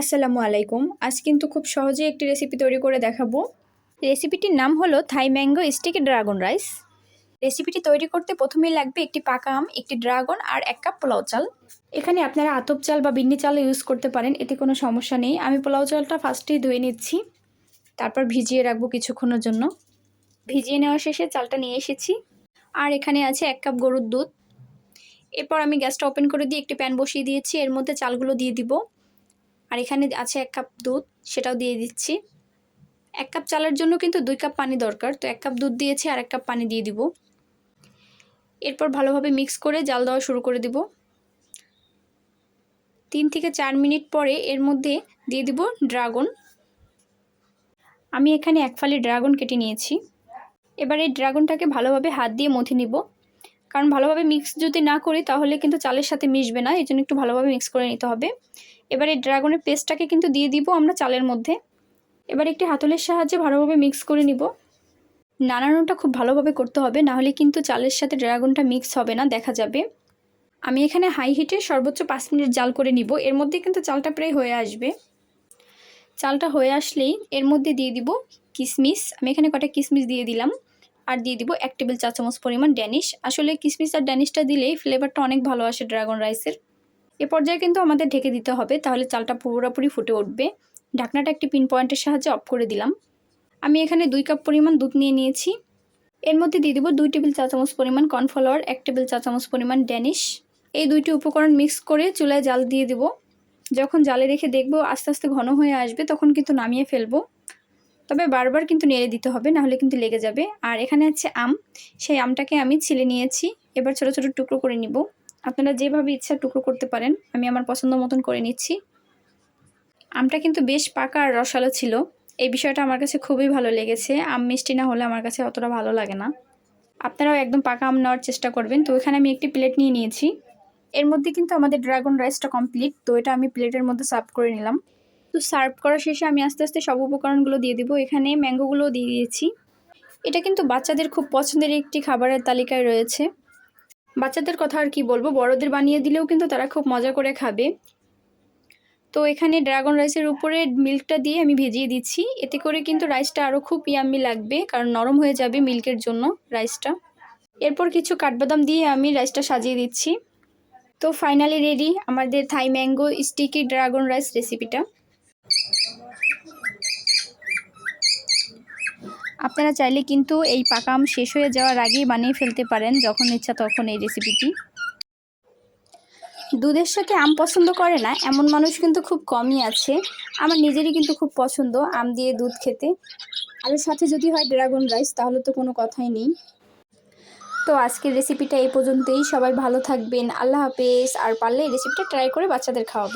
আসসালামু আলাইকুম। আজ কিন্তু খুব সহজেই একটি রেসিপি তৈরি করে দেখাবো। রেসিপিটির নাম হলো থাই ম্যাঙ্গো স্টিকি ড্রাগন রাইস। রেসিপিটি তৈরি করতে প্রথমেই লাগবে একটি পাকা আম, একটি ড্রাগন আর 1 কাপ পোলাও চাল। এখানে আপনারা আতপ চাল বা বিন্নি চাল ইউজ করতে পারেন, এতে কোনো সমস্যা নেই। আমি পোলাও চালটা ফার্স্টেই ধুয়ে নিচ্ছি, তারপর ভিজিয়ে রাখবো কিছুক্ষণের জন্য। ভিজিয়ে নেওয়া শেষে চালটা নিয়ে এসেছি। আর এখানে আছে 1 কাপ গরুর দুধ। এরপর আমি গ্যাসটা ওপেন করে দিয়ে একটি প্যান বসিয়ে দিয়েছি, এর মধ্যে চালগুলো দিয়ে দিব। আর এখানে আছে 1 কাপ দুধ, সেটাও দিয়ে দিচ্ছি। 1 কাপ চালের জন্য কিন্তু 2 কাপ পানি দরকার, তো 1 কাপ দুধ দিয়েছি আর 1 কাপ পানি দিয়ে দিব। এরপর ভালোভাবে মিক্স করে জাল দেওয়া শুরু করে দিব। 3 থেকে 4 মিনিট পরে এর মধ্যে দিয়ে দিব ড্রাগন। আমি এখানে 1 ফালি ড্রাগন কেটে নিয়েছি। এবার এই ড্রাগনটাকে ভালোভাবে হাত দিয়ে মথে নিব, কারণ ভালোভাবে মিক্স যদি না করি তাহলে কিন্তু চালের সাথে মিশবে না, এই জন্য একটু ভালোভাবে মিক্স করে নিতে হবে। এবার এই ড্রাগনের পেস্টটাকে কিন্তু দিয়ে দিব আমরা চালের মধ্যে। এবার একটি হাতলের সাহায্যে ভালোভাবে মিক্স করে নিব। নাড়ানোটা খুব ভালোভাবে করতে হবে, নাহলে কিন্তু চালের সাথে ড্রাগনটা মিক্স হবে না, দেখা যাবে। আমি এখানে হাই হিটে সর্বোচ্চ 5 মিনিট জাল করে নিব। এর মধ্যে কিন্তু চালটা প্রায় হয়ে আসবে। চালটা হয়ে আসলেই এর মধ্যে দিয়ে দিব কিশমিশ। আমি এখানে কটা কিশমিশ দিয়ে দিলাম। আর দিয়ে দিব 1 টেবিল চা চামচ পরিমাণ ড্যানিশ। আসলে কিশমিশ আর ড্যানিশটা দিলেই ফ্লেভারটা অনেক ভালো আসে ড্রাগন রাইসের। এ পর্যায়ে কিন্তু আমাদের ঢেকে দিতে হবে, তাহলে চালটা পুরোপুরি ফুটে উঠবে। ঢাকনাটা একটি পিন পয়েন্টের সাহায্যে অফ করে দিলাম। আমি এখানে 2 কাপ পরিমাণ দুধ নিয়ে নিয়েছি। এর মধ্যে দিয়ে দিব 2 টেবিল চা চামচ পরিমাণ কর্নফ্লাওয়ার, 1 টেবিল চা চামচ পরিমাণ ড্যানিশ। এই দুইটি উপকরণ মিক্স করে চুলায় জাল দিয়ে দিব। যখন জালে রেখে দেখব আস্তে আস্তে ঘন হয়ে আসবে, তখন কিন্তু নামিয়ে ফেলবো। তবে বারবার কিন্তু নেড়ে দিতে হবে, নাহলে কিন্তু লেগে যাবে। আর এখানে আছে আম, সেই আমটাকে আমি ছিলে নিয়েছি। এবার ছোটো ছোটো টুকরো করে নিব। আপনারা যেভাবে ইচ্ছা টুকরো করতে পারেন, আমি আমার পছন্দ মতন করে নিচ্ছি। আমটা কিন্তু বেশ পাকা আর রসালো ছিল, এই বিষয়টা আমার কাছে খুবই ভালো লেগেছে। আম মিষ্টি না হলে আমার কাছে অতটা ভালো লাগে না। আপনারাও একদম পাকা আম নেওয়ার চেষ্টা করবেন। তো এখানে আমি একটি প্লেট নিয়ে নিয়েছি। এর মধ্যে কিন্তু আমাদের ড্রাগন রাইসটা কমপ্লিট। তো এটা আমি প্লেটের মধ্যে সার্ভ করে নিলাম। তো সার্ভ করার শেষে আমি আস্তে আস্তে সব উপকরণগুলো দিয়ে দিব। এখানে ম্যাঙ্গোগুলোও দিয়ে দিয়েছি। এটা কিন্তু বাচ্চাদের খুব পছন্দের একটি খাবারের তালিকায় রয়েছে। বাচ্চাদের কথা আর কি বলবো, বড়দের বানিয়ে দিলেও কিন্তু তারা খুব মজা করে খাবে। তো এখানে ড্রাগন রাইসের উপরে মিল্কটা দিয়ে আমি ভেজিয়ে দিচ্ছি, এতে করে কিন্তু রাইসটা আরও খুব ইয়াম্মি লাগবে, কারণ নরম হয়ে যাবে মিল্কের জন্য রাইসটা। এরপর কিছু কাঠবাদাম দিয়ে আমি রাইসটা সাজিয়ে দিচ্ছি। তো ফাইনালি রেডি আমাদের থাই ম্যাঙ্গো স্টিকি ড্রাগন রাইস রেসিপিটা। আপনারা চাইলে কিন্তু এই পাকা আম শেষ হয়ে যাওয়ার আগেই বানিয়ে ফেলতে পারেন, যখন ইচ্ছা তখন এই রেসিপিটি। দুধের সাথে আম পছন্দ করে না এমন মানুষ কিন্তু খুব কমই আছে। আমার নিজেরই কিন্তু খুব পছন্দ আম দিয়ে দুধ খেতে। আর সাথে যদি হয় ড্রাগন রাইস, তাহলে তো কোনো কথাই নেই। তো আজকের রেসিপিটা এই পর্যন্তই। সবাই ভালো থাকবেন, আল্লাহ হাফেজ। আর পারলে এই রেসিপিটা ট্রাই করে বাচ্চাদের খাওয়াবেন।